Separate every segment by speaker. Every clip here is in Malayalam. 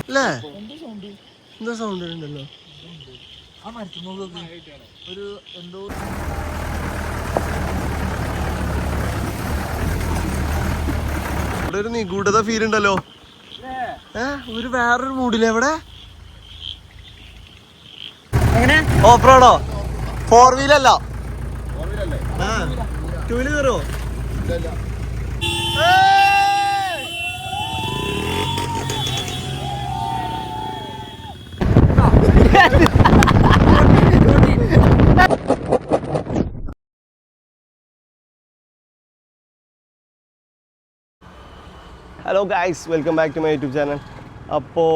Speaker 1: അല്ലേ എന്താ സൗണ്ട് ഉണ്ടല്ലോ ഒരു എന്തോ ഇവിടെ ഒരു നിഗൂഢത ഫീൽ ഉണ്ടല്ലോ. ഒരു വേറൊരു മൂഡില്ലേ ഇവിടെ. Off road? 4 വീലല്ല, 2 വീല് കയറോ? Hello guys, welcome back to my YouTube channel. അപ്പോൾ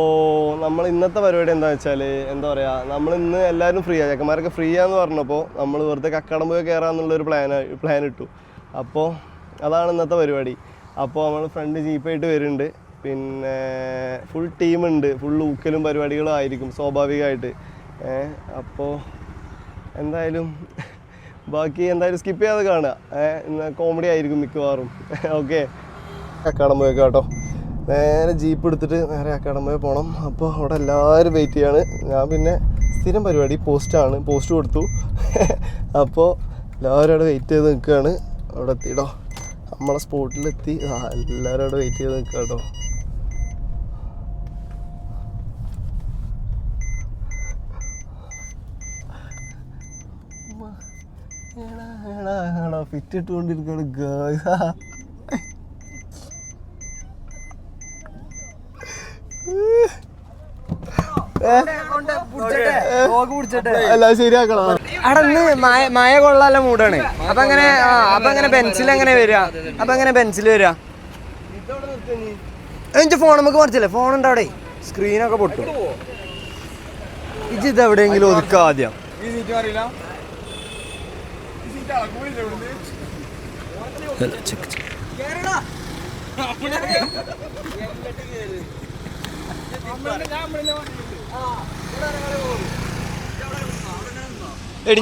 Speaker 1: നമ്മൾ ഇന്നത്തെ പരിപാടി എന്താണെന്ന് വെച്ചാൽ, എന്താ പറയുക, നമ്മൾ ഇന്ന് എല്ലാവരും ഫ്രീ ആണ്, ചെക്കന്മാരൊക്കെ ഫ്രീ ആണെന്ന് പറഞ്ഞപ്പോൾ നമ്മൾ വെറുതെ കക്കാടംപുഴ കയറാമെന്നുള്ളൊരു പ്ലാൻ ഇട്ടു. അപ്പോൾ അതാണ് ഇന്നത്തെ പരിപാടി. അപ്പോൾ നമ്മൾ ഫ്രണ്ട് ജീപ്പായിട്ട് വരുന്നുണ്ട്, പിന്നെ ഫുൾ ടീമുണ്ട്, ഫുൾ ഊക്കലും പരിപാടികളും ആയിരിക്കും സ്വാഭാവികമായിട്ട്. അപ്പോൾ എന്തായാലും ബാക്കി എന്തായാലും സ്കിപ്പ് ചെയ്യാതെ കാണുക. ഇന്ന് കോമഡി ആയിരിക്കും മിക്കവാറും. ഓക്കെ, കക്കാടംപുഴ കേട്ടോ. നേരെ ജീപ്പ് എടുത്തിട്ട് നേരെ കക്കാടംപുഴ പോകണം. അപ്പോൾ അവിടെ എല്ലാവരും വെയിറ്റ് ചെയ്യാണ്. ഞാൻ പിന്നെ സ്ഥിരം പരിപാടി പോസ്റ്റ് കൊടുത്തു. അപ്പോൾ എല്ലാവരും അവിടെ വെയിറ്റ് ചെയ്ത് നിൽക്കുകയാണ്. അവിടെ എത്തിയിട്ടോ, നമ്മളെ സ്പോട്ടിലെത്തി. എല്ലാവരും അവിടെ വെയിറ്റ് ചെയ്ത് നിൽക്കുക കേട്ടോ. ഫിറ്റ് ഇട്ടുകൊണ്ടിരിക്കുകയാണ് ഗായ്സ്. എല്ലാം ശരിയാക്കണം.
Speaker 2: അടന്ന് മഴ കൊള്ളാല മൂടാണ്. അപ്പൊ അങ്ങനെ ബെഞ്ചിൽ എങ്ങനെ വരിക? എനിക്ക് ഫോൺ നമുക്ക് മറിച്ചില്ലേ, ഫോൺ ഉണ്ട് അവിടെ, സ്ക്രീനൊക്കെ പൊട്ടും. ഇത് എവിടെയെങ്കിലും ഒതുക്കുക ആദ്യം.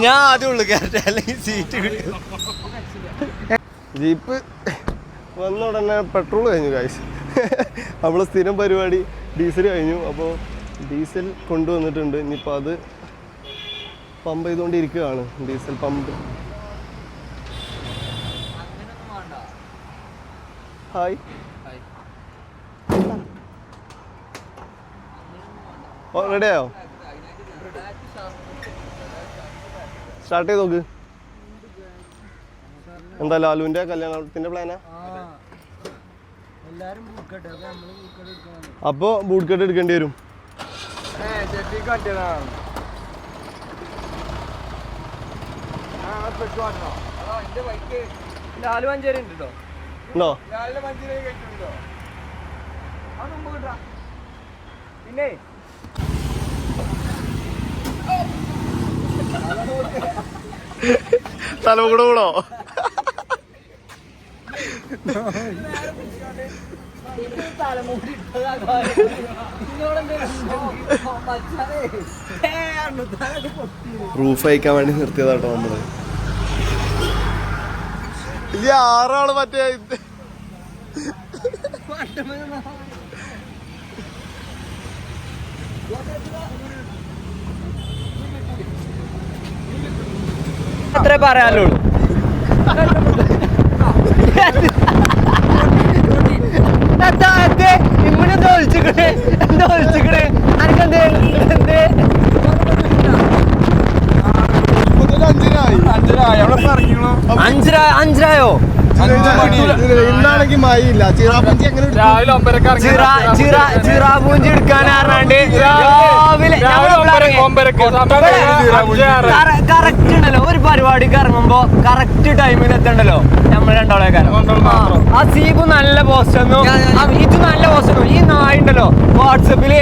Speaker 2: ഞാൻ ആദ്യം ഉള്ളു കയറട്ടെ, അല്ലെങ്കിൽ സീറ്റ് കിട്ടും.
Speaker 1: ജീപ്പ് വന്ന ഉടനെ പെട്രോൾ കഴിഞ്ഞു ഗൈസ്. നമ്മളെ സ്ഥിരം പരിപാടി ഡീസൽ കഴിഞ്ഞു. അപ്പോൾ ഡീസൽ കൊണ്ടുവന്നിട്ടുണ്ട്. ഇനിയിപ്പോൾ അത് പമ്പ് ചെയ്തുകൊണ്ടിരിക്കുകയാണ്, ഡീസൽ പമ്പ്. ഹായ്, റെഡിയായോ? സ്റ്റാർട്ട് ചെയ്ത് നോക്ക്. എന്താ ലാലുവിന്റെ കല്യാണത്തിന്റെ പ്ലാനാ? അപ്പൊ ബൂട്ട് കട്ട് എടുക്കേണ്ടി വരും. ഉണ്ടോ?
Speaker 2: പിന്നെ
Speaker 1: തലമുകൂടെ കൂടോ? പ്രൂഫ് അയക്കാൻ വേണ്ടി നിർത്തിയതാട്ടോ നമ്മള്. ഈ 6 ആള് മറ്റേ
Speaker 2: അത്രേ പറയാനുള്ളൂ. ഇമ്മനെന്താ ഒളിച്ചിക്കണേ? അനക്കെന്തേ? അഞ്ചരായോ?
Speaker 1: ഇന്നാണെങ്കിൽ മഴയില്ല. ചിറാപൂഞ്ചി
Speaker 2: എടുക്കാൻ രാവിലെ കറക്റ്റ് ഉണ്ടല്ലോ. ഒരു പരിപാടിക്ക് ഇറങ്ങുമ്പോ കറക്റ്റ് ടൈമിൽ എത്തണ്ടല്ലോ നമ്മൾ രണ്ടാളെ. ആ സീബ് നല്ല പോസ്റ്റ് ഒന്നും, ഇത് നല്ല പോസ്റ്റ് ഒന്നും. ഈ നായുണ്ടല്ലോ വാട്സപ്പില്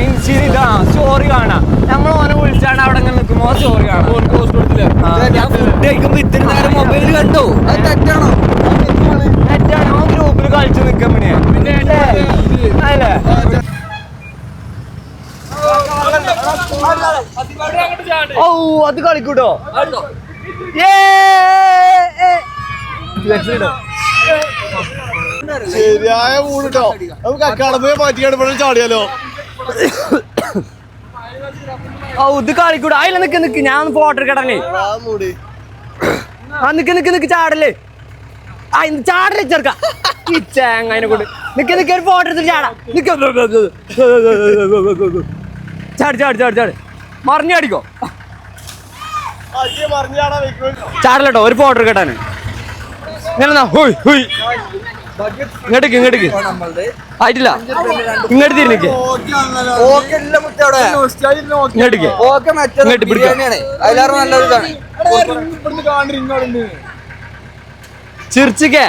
Speaker 2: ഇൻസ്റ്റയിൽ സ്റ്റോറി കാണാം. നമ്മൾ ഓനെ വിളിച്ചാണ് അവിടെ ഇങ്ങനെ നിൽക്കുമ്പോ സ്റ്റോറി കാണാം. ഫുഡ് കഴിക്കുമ്പോ ഇത്തിരി നേരം മൊബൈൽ കണ്ടോ? അത് തെറ്റാണോ? തെറ്റാണോ? ഗ്രൂപ്പിൽ കളിച്ചു നിൽക്കാൻ പിന്നെ അല്ലേ? ഓ, അത് കളിക്കൂട്ടോ.
Speaker 1: ശരിയായ മൂടിട്ടോ നമുക്ക് കക്കാടമ്പയെ മാറ്റിയാണ് ഇവിടെ ചാടിയാലോ.
Speaker 2: ഓ ഇത് കളിക്കൂടാ അതിൽ നിക്ക് ഞാൻ ഒന്ന് ഫോട്ടോ എടുക്കടേ.
Speaker 1: മൂടി
Speaker 2: ആ നിക്ക് ചാടല്ലേ. ആ ഇന്ന് ചാടല്ലേ ചെറുക്ക ഈ ചേങ്ങനെ കൊണ്ട് നിക്ക് ഒരു ഫോട്ടോ എടുത്തിട്ട് ചാടാ. ചാട് മറിഞ്ഞടിക്കോ ചാടല്ലോ ഒരു ഫോട്ടോ എടുക്കട്ടാണ്. ഇങ്ങോട്ടേക്ക് ആയിട്ടില്ല ഇങ്ങോട്ട് തിരിഞ്ഞിക്ക് ഇങ്ങോട്ട് പിടിക്കാം. ചിരിച്ചിക്കേ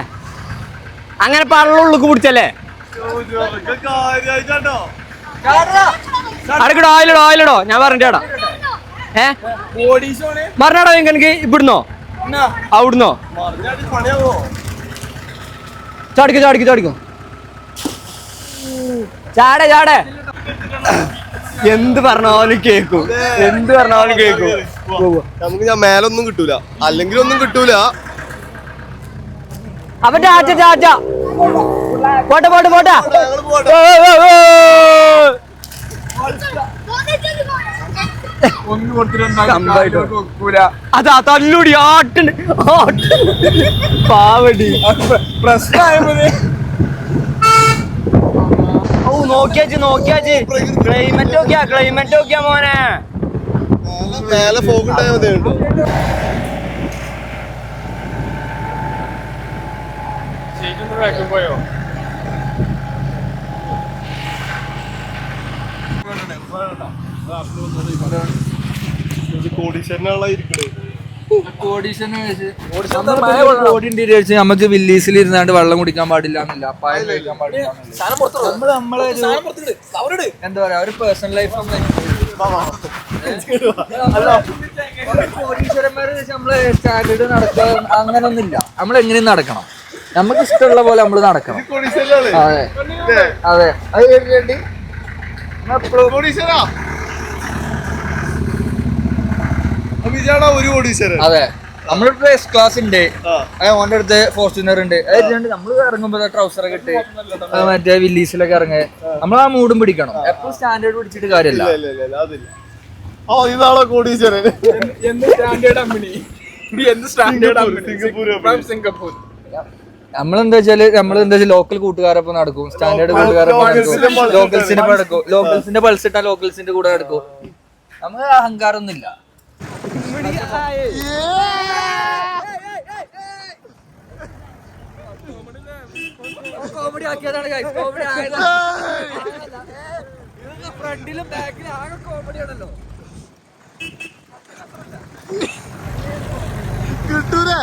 Speaker 2: അങ്ങനെ പള്ളുള്ളുക്ക് പിടിച്ചല്ലേ. അടക്കടോ ആയില്ലടോ ഞാൻ പറഞ്ഞിട്ടാടാ. മറിഞ്ഞാടോ എനിക്ക് ഇവിടുന്നോ അവിടുന്നോ ചാടിക്കോ ചാടേ എന്ത് പറഞ്ഞാലും കേക്കും
Speaker 1: നമുക്ക് ഞാൻ മേലൊന്നും കിട്ടൂല അല്ലെങ്കിൽ ഒന്നും കിട്ടൂല.
Speaker 2: അപ്പൊ ചാച്ച പോട്ടെ അതാ തല്ലൂടി ആട്ടുണ്ട് പാവടി ഓ നോക്കിയാച്ച് ക്ലൈമറ്റ് നോക്കിയാ മോനെ.
Speaker 1: മേലെ ഫോഗ് ഉണ്ടായാൽ മതിയുണ്ട്.
Speaker 3: നമുക്ക് വില്ലീസിൽ ഇരുന്നാണ്ട് വെള്ളം കുടിക്കാൻ പാടില്ല എന്നല്ല, പായം കഴിക്കാൻ പാടില്ല. എന്താ പറയാ ഒരു പേഴ്സണൽ ലൈഫ് കോടീശ്വരന്മാരെ നമ്മള് സ്റ്റാൻഡേർഡ് നടക്കുക അങ്ങനൊന്നുമില്ല. നമ്മൾ എങ്ങനെയും നടക്കണം, നമുക്ക് ഇഷ്ടമുള്ള പോലെ നമ്മള് നടക്കണം. അതെ അത് വേണ്ടി അതെ നമ്മളിപ്പോ എസ് ക്ലാസ് ഉണ്ട്, ഓന്റെ അടുത്ത് ഫോർച്യൂണർ ഉണ്ട്. അതുകൊണ്ട് നമ്മള് ഇറങ്ങുമ്പോ ട്രൗസറൊക്കെ ഇട്ട് മറ്റേ വില്ലീസിലൊക്കെ ഇറങ്ങുക. നമ്മൾ ആ മൂടും പിടിക്കണം. എപ്പോഴും സ്റ്റാൻഡേർഡ് പിടിച്ചിട്ട് കാര്യമല്ല. നമ്മളെന്താ വെച്ചാല് ലോക്കൽ കൂട്ടുകാരൊപ്പം നടക്കും, സ്റ്റാൻഡേർഡ് കൂട്ടുകാരൊപ്പം നടക്കും, ലോക്കൽസിന്റെ പൾസ് ഇട്ടാ ലോക്കൽസിന്റെ കൂടെ നടക്കും. നമുക്ക് അഹങ്കാരമൊന്നുമില്ല. കോമഡി ആക്കിയതാണ് ഫ്രണ്ടിലും ബാക്കിലും ആകെ കോമഡി ആണല്ലോ.
Speaker 1: കിട്ടൂലേ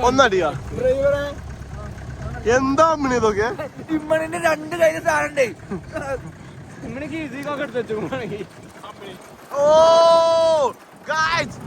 Speaker 1: ഒന്നടിയാ എന്താ അമ്മണി ഇതൊക്കെ.
Speaker 3: ഇമ്മണിന്റെ രണ്ട് കയ്യില് സാധനണ്ടേ.
Speaker 1: ഓ ഗൈസ്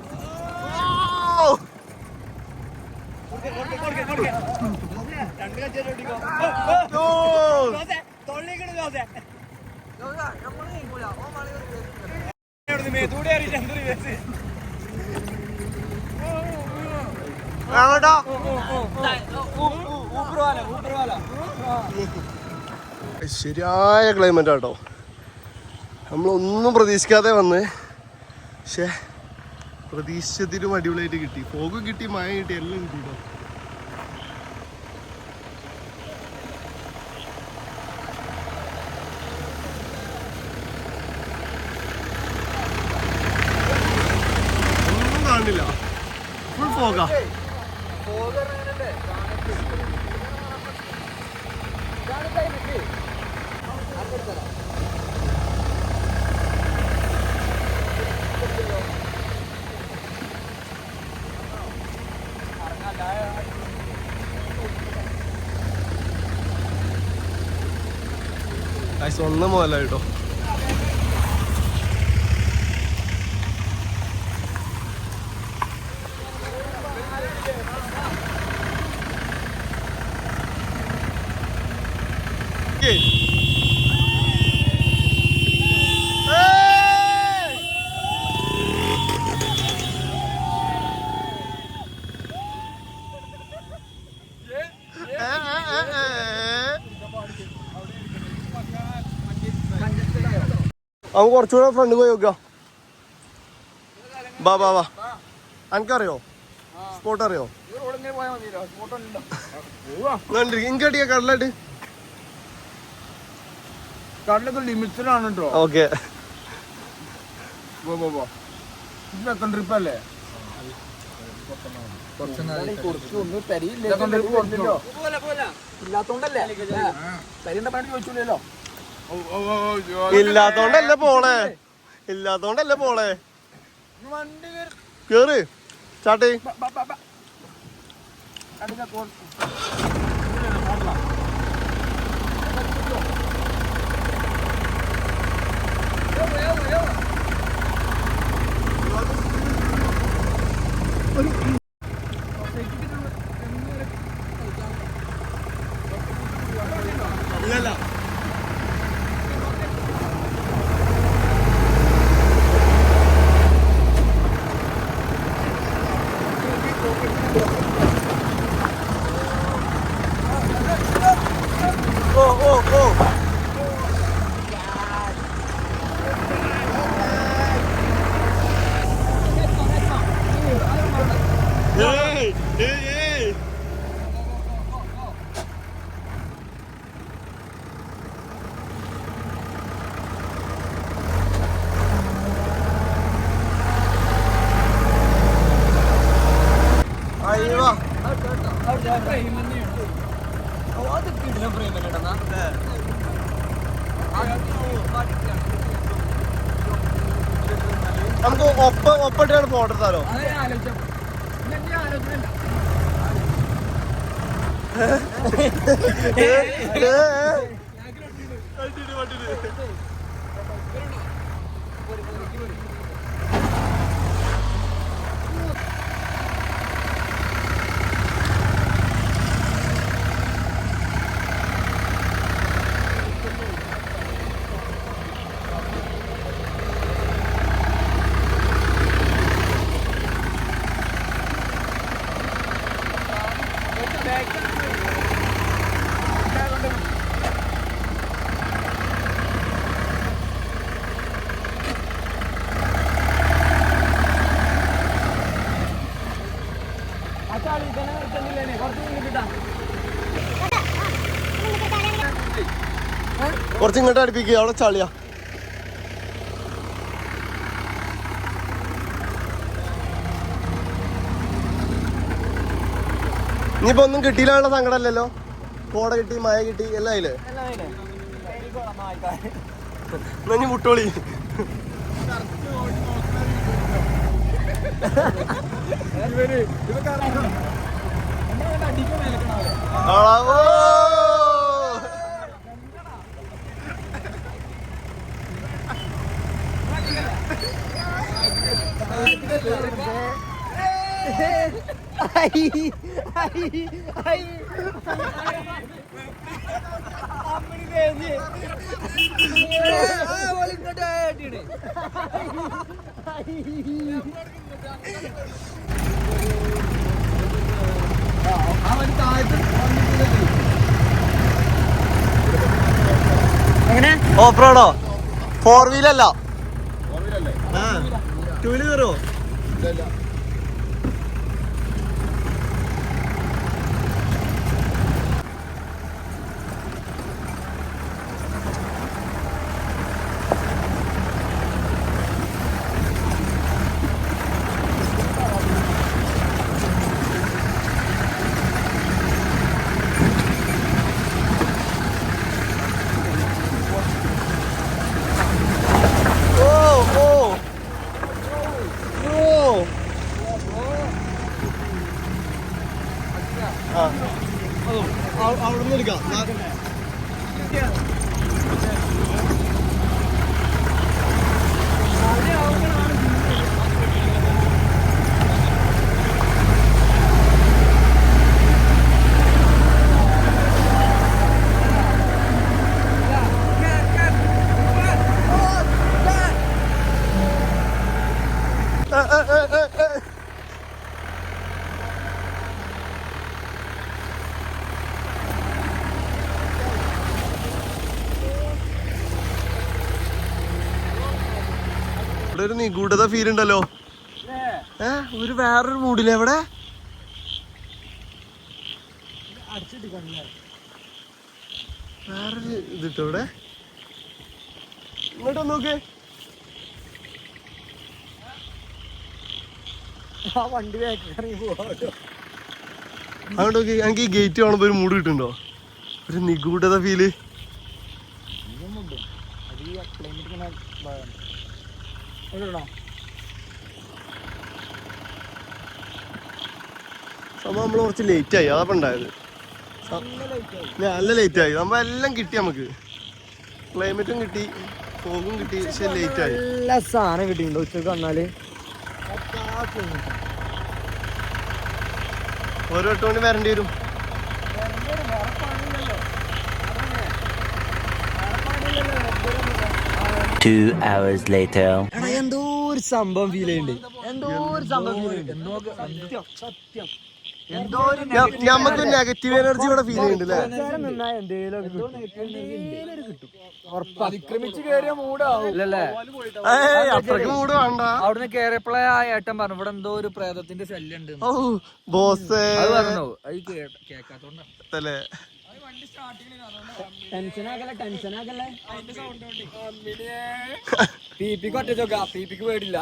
Speaker 1: ശരിയായ ക്ലൈമറ്റ് ആട്ടോ. നമ്മളൊന്നും പ്രതീക്ഷിക്കാതെ വന്ന്, പക്ഷേ പ്രതീക്ഷിച്ചതിലും അടിപൊളിയായിട്ട് കിട്ടി. ഫോഗ് കിട്ടി, മഴ കിട്ടി, എല്ലാം കിട്ടി കേട്ടോ. ഒന്നും കാണില്ല, ഫുൾ ഫോഗാ. ഒന്നും പോലെ കേട്ടോ. അവൻ കുറച്ചുകൂടെ ഫ്രണ്ട് പോയി നോക്കുക. ബാ ബാ ബാ. എനിക്കറിയോ സ്പോട്ട് അറിയോ? ഇങ്ങടിയ കടലായിട്ട്
Speaker 4: കടലൊക്കെ ലിമിറ്റഡാണ് കേട്ടോ.
Speaker 1: ഓക്കെ
Speaker 4: ട്രിപ്പ് അല്ലേ?
Speaker 1: ഇല്ലാത്തോണ്ടല്ലേ പോളെ, ഇല്ലാത്തോണ്ടല്ലേ പോളെ. കേറ് ചാട്ടി. ഇല്ലല്ല നമുക്ക് ഒപ്പിട്ടാണ് പോട്ടെടുത്താലോ? കുറച്ച് ഇങ്ങോട്ട് അടുപ്പിക്കുക, അവിടെ ചളിയാ. ഇനിയിപ്പോ ഒന്നും കിട്ടിയില്ലാനുള്ള സങ്കടമല്ലല്ലോ. കോട കിട്ടി, മഴ കിട്ടി, എല്ലാം ആയില്ലേ? എന്നാ ഇനി മുട്ടോളി. Of road? 4 വീലല്ല, 2 വീല് കയറുമോ? ഇവിടെ ഒരു നിഗൂഢത ഫീൽ ഉണ്ടല്ലോ. ഒരു വേറൊരു മൂഡില്ലേ ഇവിടെ. വേറൊരു ഇതിട്ടോ ഇവിടെ. ഇങ്ങോട്ട് നോക്കേ. അങ്ങോട്ട് നോക്കി. എനിക്ക് ഈ ഗേറ്റ് കാണുമ്പോ ഒരു മൂഡ് കിട്ടുന്നുണ്ടോ? ഒരു നിഗൂഢത ഫീല്. സംഭവം നമ്മള് കുറച്ച് ലേറ്റ് ആയി, അതപ്പം ഉണ്ടായത്. നല്ല ലേറ്റ് ആയി. നമ്മ എല്ലാം കിട്ടി, നമുക്ക് ക്ലൈമറ്റും കിട്ടി, ഫോഗും കിട്ടി, പക്ഷെ ലേറ്റ് ആയി.
Speaker 2: എല്ലാ സാധനം കിട്ടിയിട്ടുണ്ടോ ഉച്ചക്ക് വന്നാല്?
Speaker 1: ഓരോ 8 മണി വരേണ്ടി വരും.
Speaker 2: എന്തോ ഒരു സംഭവം ഫീൽ ചെയ്യുന്നുണ്ട്. എന്തോ ഒരു സംഭവം ഫീൽ ചെയ്യുന്നുണ്ട്. സത്യം
Speaker 1: നമുക്ക് നെഗറ്റീവ് എനർജി ഇവിടെ ഫീൽ ചെയ്യുന്നുണ്ട്.
Speaker 3: അതിക്രമിച്ച് കേറിയ മൂടാവും
Speaker 1: അത്രക്ക് മൂഡ് വേണ്ട.
Speaker 3: അവിടുന്ന് കേറിയപ്പോഴേ ആ ഏട്ടൻ പറഞ്ഞു ഇവിടെ എന്തോ ഒരു പ്രേതത്തിന്റെ ശല്യം ഉണ്ട്.
Speaker 1: ബോസ്
Speaker 3: അത് പറഞ്ഞു. അത് കേക്കാത്തോണ്ടല്ലേ.
Speaker 2: പീപ്പിക്ക് ഒറ്റ ചോക്ക, പീപ്പിക്ക് പേടില്ല.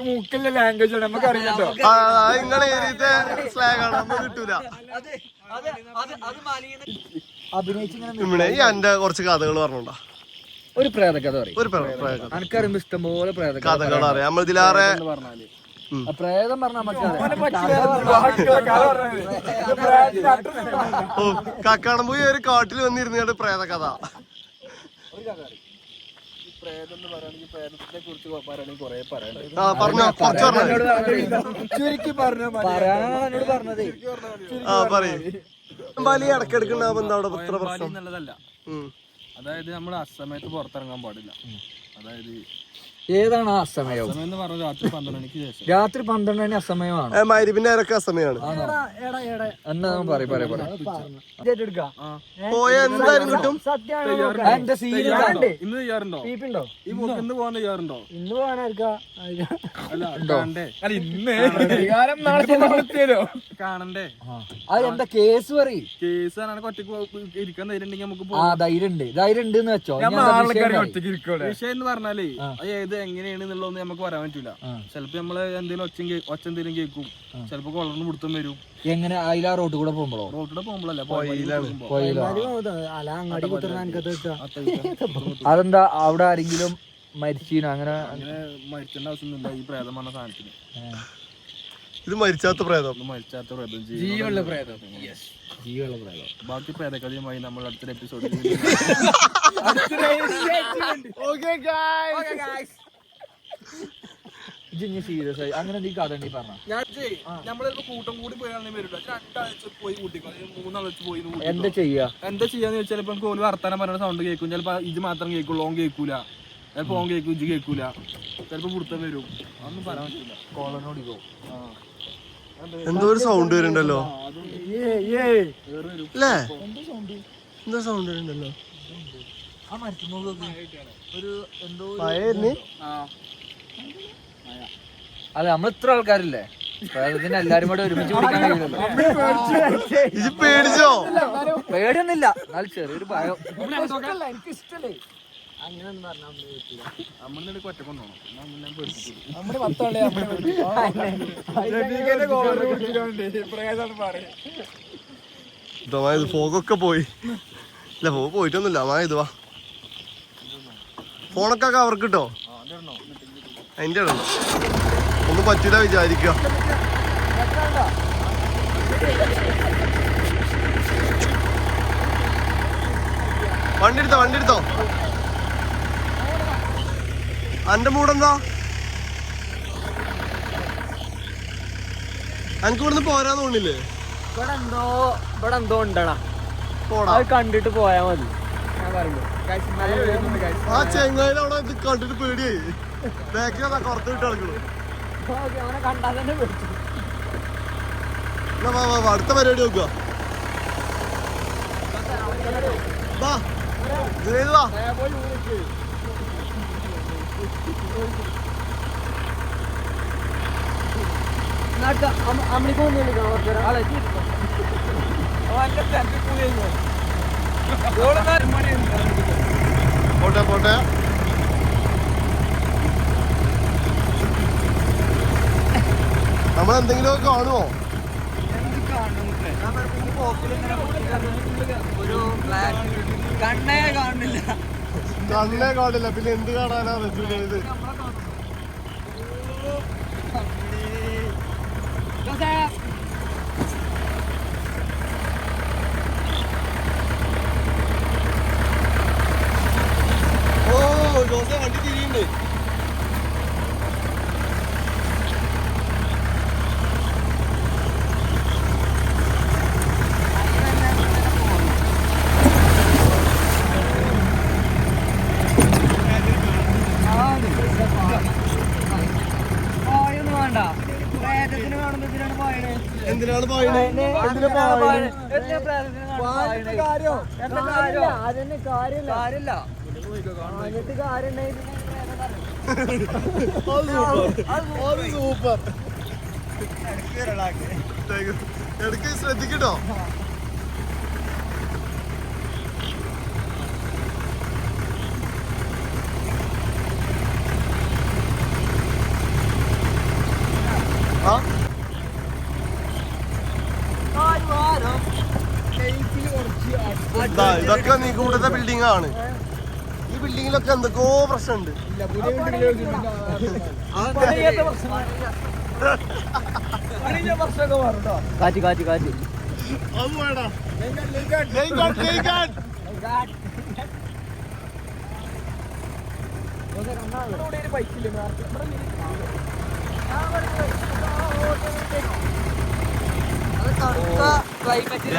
Speaker 3: മൂക്കല്ല ലാംഗ്വേജ് ആണ് നമുക്ക് അറിയാലോ.
Speaker 1: നിങ്ങളെ ഏരിയത്തെ സ്ലാങ് ആണ്, നമ്മൾ കിട്ടൂല. ഈ എന്റെ കുറച്ച് കഥകൾ പറഞ്ഞോണ്ടാ.
Speaker 3: ഒരു പ്രേതകഥ പറയും.
Speaker 1: ഒരു പ്രേതകഥ
Speaker 3: എനിക്കറിയുമ്പോ ഇഷ്ടംപോലെ
Speaker 1: കഥകൾ അറിയാം. നമ്മൾ ഇതിലാറെ
Speaker 3: പ്രേതം പറഞ്ഞാൽ
Speaker 1: കക്കാടംപോയി ഒരു കാട്ടിൽ വന്നിരുന്ന പ്രേത കഥ. വലിയ ഇടക്കിടക്കുണ്ടാവുമ്പോ എന്താ അവിടെ ഇത്ര പ്രശ്നം?
Speaker 5: അതായത് നമ്മൾ അസമയത്ത് പുറത്തിറങ്ങാൻ പാടില്ല. അതായത്
Speaker 3: ഏതാണ് ആ അസമയം?
Speaker 5: രാത്രി 12 മണിക്ക് ശേഷം.
Speaker 3: രാത്രി 12 മണി അസമയമാണ്.
Speaker 1: മഗ്‌രിബിന്റെ ഇടയ്ക്ക് അസമയമാണ്.
Speaker 3: എന്നാ പറയും
Speaker 1: പോയ എന്തായാലും കിട്ടും.
Speaker 5: ഇന്ന് ചെയ്യാറുണ്ടോ? ഇന്ന് പോകാൻ ചെയ്യാറുണ്ടോ?
Speaker 2: ഇന്ന് പോകാനായിരിക്കാ
Speaker 5: കാണണ്ടേ?
Speaker 3: അതെന്താ കേസ് പറയും?
Speaker 5: കേസ് ഒറ്റക്ക് ഇരിക്കാൻ ധൈര്യം ഉണ്ടെങ്കിൽ നമുക്ക്
Speaker 3: ധൈര്യം ഉണ്ട് എന്ന് വെച്ചോ.
Speaker 5: വിഷയം എന്ന് പറഞ്ഞാലേ അത് ഏത് എങ്ങനെയാണെന്നുള്ളതൊന്നും നമുക്ക് പറയാൻ പറ്റൂല. ചിലപ്പോ നമ്മള് എന്തെങ്കിലും ഒച്ച എന്തെങ്കിലും കേൾക്കും, ചിലപ്പോ കൊളർന്ന് പിടുത്തം വരും.
Speaker 3: എങ്ങനെ അതിലാ റോഡ് കൂടെ പോകുമ്പോഴോ?
Speaker 5: റോഡിലൂടെ പോകുമ്പോഴല്ല,
Speaker 3: അതെന്താ അവിടെ ആരെങ്കിലും മരിച്ചീനോ? അങ്ങനെ
Speaker 5: മരിക്കേണ്ട ആവശ്യമൊന്നുമില്ല ഈ പ്രേതം പറഞ്ഞ സാധനത്തിന്.
Speaker 1: ഇത് മരിച്ചാത്ത പ്രേതം.
Speaker 5: മരിച്ചാത്ത പ്രേതം,
Speaker 3: ജീവനുള്ള പ്രേതം.
Speaker 5: ബാക്കി പ്രേതകഥയുമായി നമ്മൾ അടുത്തൊരു എപ്പിസോഡിൽ
Speaker 3: സീരിയസ് ആയി അങ്ങനെ നീ കഥ നീ പറഞ്ഞ
Speaker 5: നമ്മളിപ്പോ കൂട്ടം കൂടി പോയാണെങ്കിൽ വരില്ല. 2 ആഴ്ച പോയി കൂട്ടിക്കോ, 3 ആഴ്ച പോയി.
Speaker 3: എന്താ
Speaker 5: ചെയ്യാന്ന് വെച്ചാൽ ഇപ്പൊ നമുക്ക് വർത്താനം പറയുന്ന സൗണ്ട് കേൾക്കും. ചിലപ്പോ ഇത് മാത്രം കേൾക്കുള്ളൂ, ഓൻ കേൾക്കൂല. ചിലപ്പോ ഓൻ കേൾക്കും, ഇജ്ജ് കേൾക്കൂല. ചിലപ്പോ പിടുത്തം വരും. അതൊന്നും പറയാൻ പറ്റില്ല.
Speaker 3: കോളനോടി പോ.
Speaker 1: എന്തോ ഒരു സൗണ്ട് വരുന്നുണ്ടല്ലോ അല്ലേ? എന്തോ സൗണ്ട് വരുന്നുണ്ടല്ലോ.
Speaker 3: ഒരു എന്തോ
Speaker 2: അല്ല നമ്മൾ ഇത്ര ആൾക്കാരില്ലേ, പ്രേതത്തിന് എല്ലാരും കൂടെ ഒരുമിച്ച് പിടിക്കാൻ കഴിയില്ലല്ലോ.
Speaker 1: ഇത് പേടിച്ചോ?
Speaker 2: പേടിയൊന്നുമില്ല, എന്നാലും ചെറിയൊരു ഭയം.
Speaker 3: എനിക്ക് ഇഷ്ടല്ലേ അങ്ങനെ
Speaker 1: ഫോഗൊക്കെ പോയി. ഇല്ല, ഫോഗ് പോയിട്ടൊന്നുമില്ല. ഇത് വാ, ഫോണൊക്കെ കവർക്ക് കിട്ടോ? അതിന്റെ ഇടണം, ഒന്നും പറ്റൂല വിചാരിക്കുക. വണ്ടി എടുത്തോ. അന്റെ മൂടെന്താ? എനിക്ക് ഇവിടുന്ന് പോരാന്ന് തോന്നില്ലേ?
Speaker 2: ഇവിടെ എന്തോ ഉണ്ടടാ,
Speaker 1: പോടാ.
Speaker 2: അത് കണ്ടിട്ട് പോയാ മതി. ഞാൻ പറയുമ്പോ
Speaker 1: ആ ചെങ്ങായില് അവിടെ ഇത് കണ്ടിട്ട് പേടിയായി. ബാക്കിൽ പുറത്ത് വിട്ട് കളിക്കണു.
Speaker 2: അവനെ കണ്ടാൽ തന്നെ പേടിച്ചു.
Speaker 1: വാ വാ വാ അടുത്ത പരിപാടി നോക്കുക വാ ജുനൈദ് വാ പോട്ടെ പോട്ടെ നമ്മളെന്തെങ്കിലുമൊക്കെ കാണുമോ
Speaker 3: ഒരു കണ്ണേ കാണുന്നില്ല.
Speaker 1: കണ്ണേ കാണില്ല പിന്നെ എന്ത് കാണാനാ ഇത് ഓ ജോസെ വണ്ടി തിരിയുണ്ട് എന്തിനാണ് പോയത് സൂപ്പർ ഇടയ്ക്ക് ശ്രദ്ധിക്കട്ടോ ഇതൊക്കെ നീ കൂടുതൽ ബിൽഡിംഗ് ആണ് ഈ ബിൽഡിങ്ങിലൊക്കെ എന്തൊക്കെയോ പ്രശ്നമുണ്ട്
Speaker 2: കാറ്റ് കാറ്റ് കാറ്റ്
Speaker 1: അത് വേടാ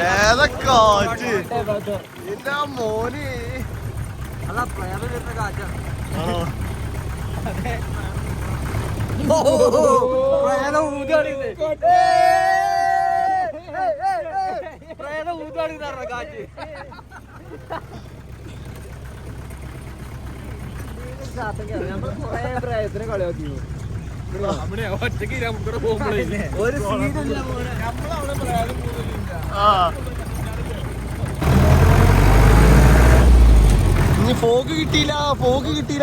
Speaker 1: ഏതൊക്കാറ്റ് എന്റെ മോന്
Speaker 2: കളിയാക്കി
Speaker 5: ഒറ്റയ്ക്ക് നമുക്കിവിടെ പോകുമ്പോഴേ
Speaker 1: ഇനി ഫോഗ് കിട്ടിയില്ല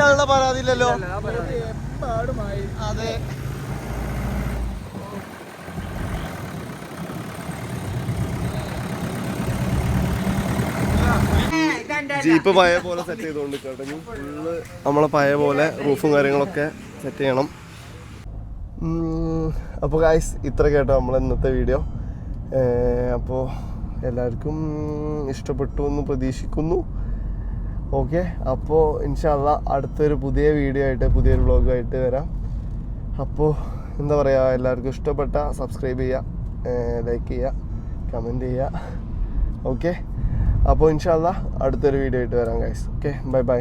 Speaker 1: എന്നുള്ള പരാതിയില്ലല്ലോ അതെ ജീപ്പ് പഴയ പോലെ സെറ്റ് ചെയ്തുകൊണ്ട് കേട്ടോ ഫുള്ള് നമ്മളെ പഴയ പോലെ റൂഫും കാര്യങ്ങളൊക്കെ സെറ്റ് ചെയ്യണം. അപ്പോൾ ഗായ്സ് ഇത്ര കേട്ടോ നമ്മളെ ഇന്നത്തെ വീഡിയോ. അപ്പോൾ എല്ലാവർക്കും ഇഷ്ടപ്പെട്ടു എന്ന് പ്രതീക്ഷിക്കുന്നു. ഓക്കെ, അപ്പോൾ ഇൻഷാ അല്ലാഹ് അടുത്തൊരു പുതിയ വീഡിയോ ആയിട്ട് പുതിയൊരു വ്ളോഗായിട്ട് വരാം. അപ്പോൾ എന്താ പറയുക, എല്ലാവർക്കും ഇഷ്ടപ്പെട്ട സബ്സ്ക്രൈബ് ചെയ്യുക, ലൈക്ക് ചെയ്യുക, കമൻറ്റ് ചെയ്യുക. ഓക്കെ, അപ്പോൾ ഇൻഷാ അല്ലാഹ് അടുത്തൊരു വീഡിയോ ആയിട്ട് വരാം ഗൈസ്. Okay, bye bye.